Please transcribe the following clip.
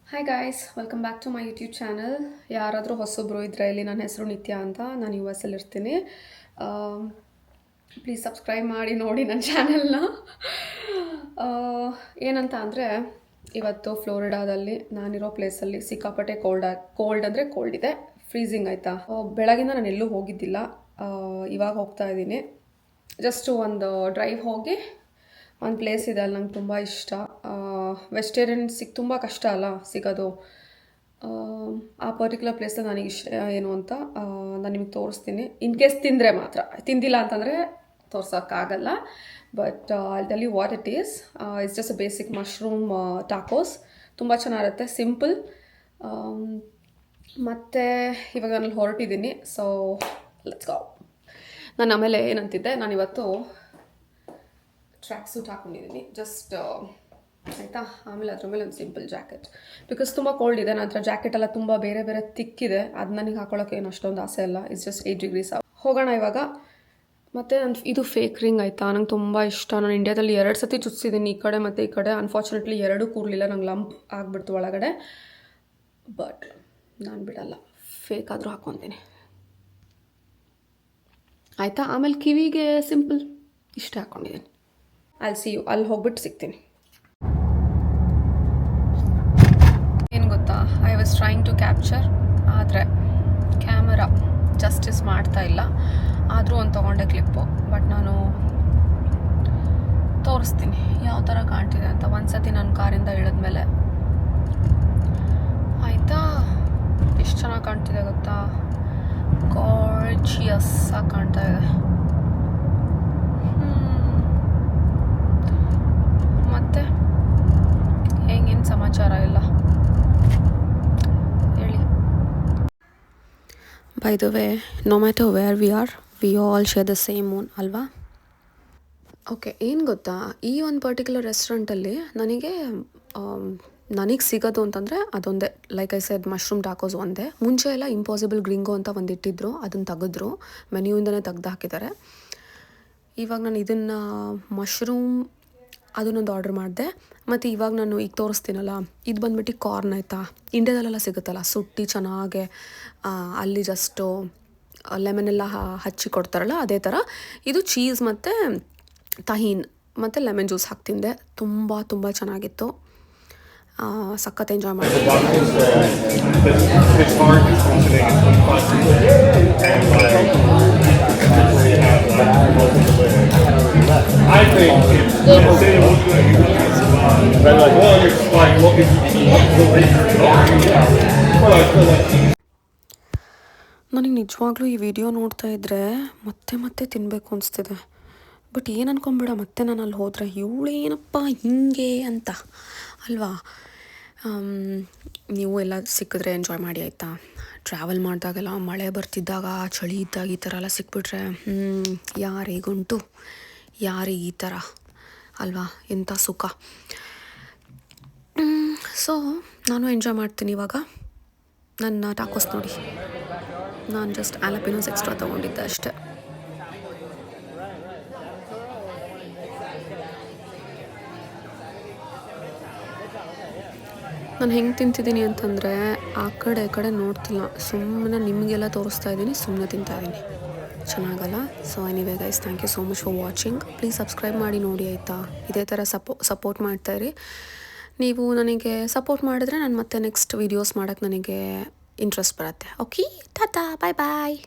Hi guys, welcome back to my YouTube channel. ಯಾರಾದರೂ ಹೊಸೊಬ್ಬರು ಇದ್ದರೆ ಇಲ್ಲಿ ನನ್ನ ಹೆಸರು ನಿತ್ಯ ಅಂತ. ನಾನು ಯು ಎಸ್ ಅಲ್ಲಿ ಇರ್ತೀನಿ. ಪ್ಲೀಸ್ ಸಬ್ಸ್ಕ್ರೈಬ್ ಮಾಡಿ ನೋಡಿ ನನ್ನ ಚಾನಲ್ನ. ಏನಂತ ಅಂದರೆ, ಇವತ್ತು ಫ್ಲೋರಿಡಾದಲ್ಲಿ ನಾನಿರೋ ಪ್ಲೇಸಲ್ಲಿ ಸಿಕ್ಕಾಪಟ್ಟೆ ಕೋಲ್ಡ್ ಅಂದರೆ ಕೋಲ್ಡ್ ಇದೆ, ಫ್ರೀಸಿಂಗ್ ಆಯಿತಾ. ಬೆಳಗಿಂದ ನಾನು ಎಲ್ಲೂ ಹೋಗಿದ್ದಿಲ್ಲ, ಇವಾಗ ಹೋಗ್ತಾ ಇದ್ದೀನಿ. ಜಸ್ಟ್ ಒಂದು ಡ್ರೈವ್ ಹೋಗಿ ಒಂದು ಪ್ಲೇಸ್ ಇದೆ, ಅಲ್ಲಿ ನಂಗೆ ತುಂಬ ಇಷ್ಟ. ವೆಜಿಟೇರಿಯನ್ ತುಂಬ ಕಷ್ಟ ಅಲ್ಲ ಸಿಗೋದು. ಆ ಪರ್ಟಿಕ್ಯುಲರ್ ಪ್ಲೇಸಲ್ಲಿ ನನಗೆ ಇಷ್ಟ ಏನು ಅಂತ ನಾನು ನಿಮಗೆ ತೋರಿಸ್ತೀನಿ. ಇನ್ ಕೇಸ್ ತಿಂದರೆ ಮಾತ್ರ, ತಿಂದಿಲ್ಲ ಅಂತಂದರೆ ತೋರ್ಸೋಕ್ಕಾಗಲ್ಲ. But I tell you what it is. It's just a basic mushroom tacos. ತುಂಬ ಚೆನ್ನಾಗಿರುತ್ತೆ, ಸಿಂಪಲ್. ಮತ್ತು ಇವಾಗ ನಾನು ಹೊರಟಿದ್ದೀನಿ, ಸೊ ಲೆಟ್ಸ್ ಗೋ. ನಾನು ಆಮೇಲೆ ಏನಂತಿದ್ದೆ, ನಾನಿವತ್ತು ಟ್ರ್ಯಾಕ್ ಸೂಟ್ ಹಾಕ್ಕೊಂಡಿದ್ದೀನಿ ಜಸ್ಟ್, ಆಯಿತಾ. ಆಮೇಲೆ ಅದ್ರ ಮೇಲೆ ಒಂದು ಸಿಂಪಲ್ ಜಾಕೆಟ್, ಬಿಕಾಸ್ ತುಂಬ ಕೋಲ್ಡ್ ಇದೆ. ನನ್ನ ಹತ್ರ ಜಾಕೆಟ್ ಎಲ್ಲ ತುಂಬ ಬೇರೆ ಬೇರೆ ತಿಕ್ಕಿದೆ, ಅದು ನನಗೆ ಹಾಕೊಳ್ಳೋಕೆ ಏನು ಅಷ್ಟೊಂದು ಆಸೆ ಇಲ್ಲ. It's just 8 degrees. ಹೋಗೋಣ ಇವಾಗ. ಮತ್ತು ನನ್ನ ಇದು ಫೇಕ್ ರಿಂಗ್ ಆಯಿತಾ, ನಂಗೆ ತುಂಬ ಇಷ್ಟ. ನಾನು ಇಂಡಿಯಾದಲ್ಲಿ 2 ಸತಿ ಚುಚ್ಚಿದ್ದೀನಿ, ಈ ಕಡೆ ಮತ್ತು ಈ ಕಡೆ. ಅನ್ಫಾರ್ಚುನೇಟ್ಲಿ 2 ಕೂರಲಿಲ್ಲ, ನಂಗೆ ಲಂಪ್ ಆಗಿಬಿಡ್ತು ಒಳಗಡೆ. ಬಟ್ ನಾನು ಬಿಡಲ್ಲ, ಫೇಕ್ ಆದರೂ ಹಾಕ್ಕೊತೀನಿ, ಆಯಿತಾ. ಆಮೇಲೆ ಕಿವಿಗೆ ಸಿಂಪಲ್ ಇಷ್ಟ ಹಾಕ್ಕೊಂಡಿದ್ದೀನಿ. ಅಲ್ಲಿ ಸಿ ಯು, ಅಲ್ಲಿ ಹೋಗ್ಬಿಟ್ಟು ಸಿಗ್ತೀನಿ. ಏನು ಗೊತ್ತಾ, I was trying to capture, ಆದರೆ ಕ್ಯಾಮರಾ ಜಸ್ಟಿಸ್ ಮಾಡ್ತಾ ಇಲ್ಲ. ಆದರೂ ಒಂದು ತೊಗೊಂಡೆ ಕ್ಲಿಪ್ಪು. ಬಟ್ ನಾನು ತೋರಿಸ್ತೀನಿ ಯಾವ ಥರ ಕಾಣ್ತಿದೆ ಅಂತ. ಒಂದು ಸತಿ ನಾನು ಕಾರಿಂದ ಇಳಿದ್ಮೇಲೆ, ಆಯಿತಾ. ಎಷ್ಟು ಚೆನ್ನಾಗಿ ಕಾಣ್ತಿದೆ ಗೊತ್ತಾ, ಗಾರ್ಜಿಯಸ್ ಆಗಿ ಕಾಣ್ತಾ ಇದೆ. ಮತ್ತೆ ಹೆಂಗೇನು ಸಮಾಚಾರ ಇಲ್ಲ ಹೇಳಿ. By the way, no matter where we are, we all share the same moon ಅಲ್ವಾ. ಓಕೆ, ಏನು ಗೊತ್ತಾ, ಈ ಒಂದು ಪರ್ಟಿಕ್ಯುಲರ್ ರೆಸ್ಟೋರೆಂಟಲ್ಲಿ ನನಗೆ ಸಿಗೋದು ಅಂತಂದರೆ ಅದೊಂದೇ. Like I said, mushroom tacos ಒಂದೇ. ಮುಂಚೆ ಎಲ್ಲ ಇಂಪಾಸಿಬಲ್ ಗ್ರಿಂಗೋ ಅಂತ ಒಂದು ಇಟ್ಟಿದ್ರು, ಅದನ್ನು ತೆಗೆದ್ರು, ಮೆನ್ಯೂಯಿಂದನೇ ತೆಗ್ದು ಹಾಕಿದ್ದಾರೆ. ಇವಾಗ ನಾನು ಇದನ್ನು ಮಶ್ರೂಮ್ ಅದನ್ನೊಂದು ಆರ್ಡ್ರ್ ಮಾಡಿದೆ. ಮತ್ತು ಇವಾಗ ನಾನು ಈಗ ತೋರಿಸ್ತೀನಲ್ಲ, ಇದು ಬಂದ್ಬಿಟ್ಟು ಕಾರ್ನ್, ಆಯಿತಾ. ಇಂಡಿಯಾದಲ್ಲೆಲ್ಲ ಸಿಗುತ್ತಲ್ಲ ಸುಟ್ಟಿ ಚೆನ್ನಾಗೆ, ಅಲ್ಲಿ ಜಸ್ಟು ಲೆಮನೆಲ್ಲ ಹಚ್ಚಿ ಕೊಡ್ತಾರಲ್ಲ, ಅದೇ ಥರ. ಇದು ಚೀಸ್ ಮತ್ತು ತಹೀನ್ ಮತ್ತು ಲೆಮನ್ ಜ್ಯೂಸ್ ಹಾಕ್ತಿಂದೆ. ತುಂಬ ತುಂಬ ಚೆನ್ನಾಗಿತ್ತು, ಸಖತ್ ಎಂಜಾಯ್ ಮಾಡಿ. ನನಗೆ ನಿಜವಾಗ್ಲೂ ಈ ವಿಡಿಯೋ ನೋಡ್ತಾ ಇದ್ದರೆ ಮತ್ತೆ ಮತ್ತೆ ತಿನ್ನಬೇಕು ಅನಿಸ್ತಿದೆ. ಬಟ್ ಏನು ಅನ್ಕೊಂಬೇಡ, ಮತ್ತೆ ನಾನು ಅಲ್ಲಿ ಹೋದರೆ ಇವಳೇನಪ್ಪ ಹಿಂಗೆ ಅಂತ ಅಲ್ವಾ. ನೀವು ಎಲ್ಲ ಸಿಕ್ಕಿದ್ರೆ ಎಂಜಾಯ್ ಮಾಡಿ, ಆಯಿತಾ. ಟ್ರಾವೆಲ್ ಮಾಡಿದಾಗೆಲ್ಲ, ಮಳೆ ಬರ್ತಿದ್ದಾಗ, ಚಳಿ ಇದ್ದಾಗ ಈ ಥರ ಎಲ್ಲ ಸಿಕ್ಬಿಟ್ರೆ ಯಾರಿಗುಂಟು, ಯಾರಿಗೆ ಈ ಥರ ಅಲ್ವಾ, ಎಂಥ ಸುಖ. ಸೊ ನಾನು ಎಂಜಾಯ್ ಮಾಡ್ತೀನಿ ಇವಾಗ. ನನ್ನ ಟಾಕೋಸ್ ನೋಡಿ, ನಾನು ಜಸ್ಟ್ ಆಲಪಿನೋಸ್ ಎಕ್ಸ್ಟ್ರಾ ತೊಗೊಂಡಿದ್ದೆ ಅಷ್ಟೆ. ನಾನು ಹೆಂಗೆ ತಿಂತಿದ್ದೀನಿ ಅಂತಂದರೆ, ಆ ಕಡೆ ನೋಡ್ತಿಲ್ಲ, ಸುಮ್ಮನೆ ನಿಮಗೆಲ್ಲ ತೋರಿಸ್ತಾ ಇದ್ದೀನಿ, ಸುಮ್ಮನೆ ತಿಂತಾಯಿದ್ದೀನಿ. ಚೆನ್ನಾಗಲ್ಲ. So anyway guys, thank you so much for watching. Please subscribe ಮಾಡಿ ನೋಡಿ, ಆಯಿತಾ. ಇದೇ ಥರ ಸಪೋರ್ಟ್ ಮಾಡ್ತಾಯಿರಿ. ನೀವು ನನಗೆ ಸಪೋರ್ಟ್ ಮಾಡಿದ್ರೆ ನಾನು ಮತ್ತೆ ನೆಕ್ಸ್ಟ್ ವೀಡಿಯೋಸ್ ಮಾಡೋಕ್ಕೆ ನನಗೆ ಇಂಟ್ರೆಸ್ಟ್ ಬರುತ್ತೆ. ಓಕೆ, ಟಾಟಾ, ಬಾಯ್ ಬಾಯ್.